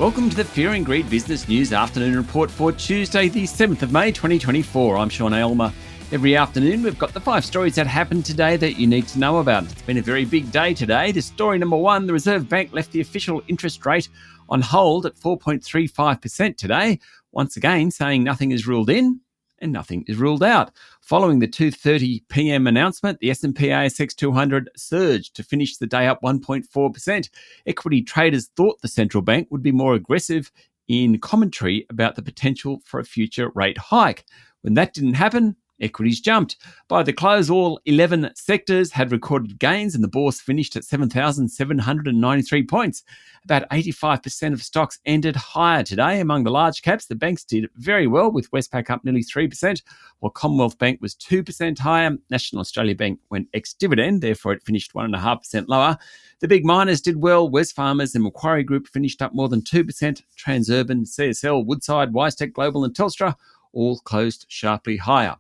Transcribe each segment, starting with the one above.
Welcome to the Fear and Greed Business News Afternoon Report for Tuesday, the 7th of May, 2024. I'm Sean Aylmer. Every afternoon, we've got the 5 stories that happened today that you need to know about. It's been a very big day today. The story number 1, the Reserve Bank left the official interest rate on hold at 4.35% today, once again saying nothing is ruled in and nothing is ruled out. Following the 2:30 p.m. announcement, the S&P ASX 200 surged to finish the day up 1.4%. Equity traders thought the central bank would be more aggressive in commentary about the potential for a future rate hike. When that didn't happen, equities jumped. By the close, all 11 sectors had recorded gains and the bourse finished at 7,793 points. About 85% of stocks ended higher today. Among the large caps, the banks did very well, with Westpac up nearly 3%, while Commonwealth Bank was 2% higher. National Australia Bank went ex-dividend, therefore it finished 1.5% lower. The big miners did well. Wesfarmers and Macquarie Group finished up more than 2%. Transurban, CSL, Woodside, WiseTech Global and Telstra all closed sharply higher.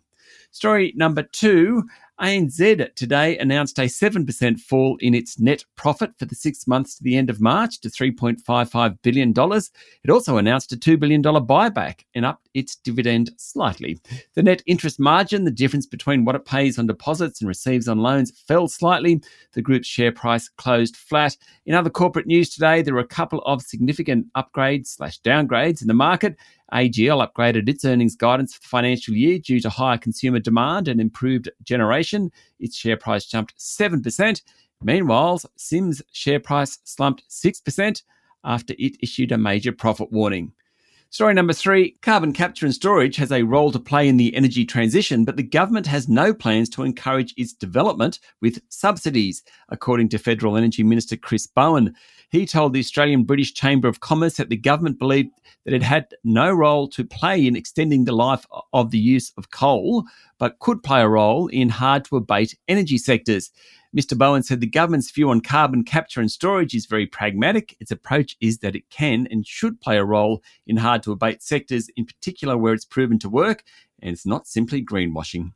Story number 2, ANZ today announced a 7% fall in its net profit for the 6 months to the end of March to $3.55 billion. It also announced a $2 billion buyback and upped its dividend slightly. The net interest margin, the difference between what it pays on deposits and receives on loans, fell slightly. The group's share price closed flat. In other corporate news today, there were a couple of significant upgrades/downgrades in the market. AGL upgraded its earnings guidance for the financial year due to higher consumer demand and improved generation. Its share price jumped 7%. Meanwhile, Sim's share price slumped 6% after it issued a major profit warning. Story number 3, carbon capture and storage has a role to play in the energy transition, but the government has no plans to encourage its development with subsidies, according to Federal Energy Minister Chris Bowen. He told the Australian British Chamber of Commerce that the government believed that it had no role to play in extending the life of the use of coal, but could play a role in hard-to-abate energy sectors. Mr. Bowen said the government's view on carbon capture and storage is very pragmatic. Its approach is that it can and should play a role in hard-to-abate sectors, in particular where it's proven to work, and it's not simply greenwashing.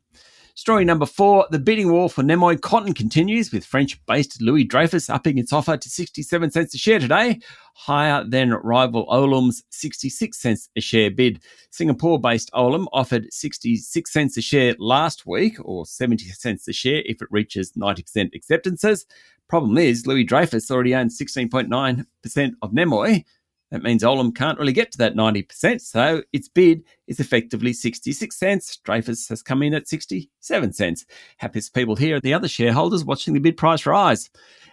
Story number 4, the bidding war for Namoi cotton continues, with French-based Louis Dreyfus upping its offer to 67 cents a share today, higher than rival Olam's 66 cents a share bid. Singapore-based Olam offered 66 cents a share last week, or 70 cents a share if it reaches 90% acceptances. Problem is, Louis Dreyfus already owns 16.9% of Namoi. That means Olam can't really get to that 90%, so its bid is effectively 66 cents. Dreyfus has come in at 67 cents. Happiest people here are the other shareholders watching the bid price rise.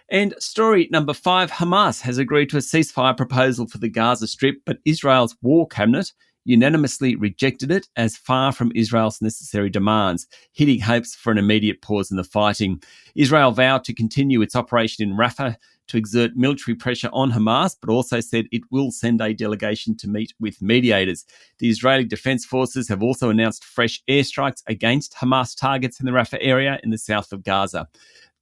And story number 5, Hamas has agreed to a ceasefire proposal for the Gaza Strip, but Israel's war cabinet unanimously rejected it as far from Israel's necessary demands, hitting hopes for an immediate pause in the fighting. Israel vowed to continue its operation in Rafah to exert military pressure on Hamas, but also said it will send a delegation to meet with mediators. The Israeli Defense Forces have also announced fresh airstrikes against Hamas targets in the Rafah area in the south of Gaza.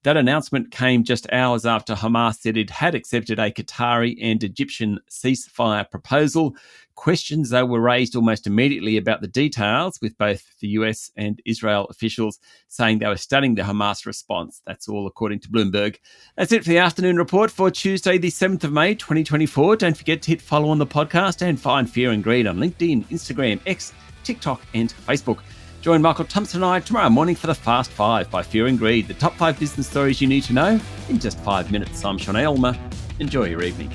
That announcement came just hours after Hamas said it had accepted a Qatari and Egyptian ceasefire proposal. Questions, though, were raised almost immediately about the details, with both the US and Israel officials saying they were studying the Hamas response. That's all according to Bloomberg. That's it for the afternoon report for Tuesday, the 7th of May, 2024. Don't forget to hit follow on the podcast and find Fear and Greed on LinkedIn, Instagram, X, TikTok and Facebook. Join Michael Thompson and I tomorrow morning for the Fast 5 by Fear and Greed, the top 5 business stories you need to know in just 5 minutes. I'm Sean Aylmer. Enjoy your evening.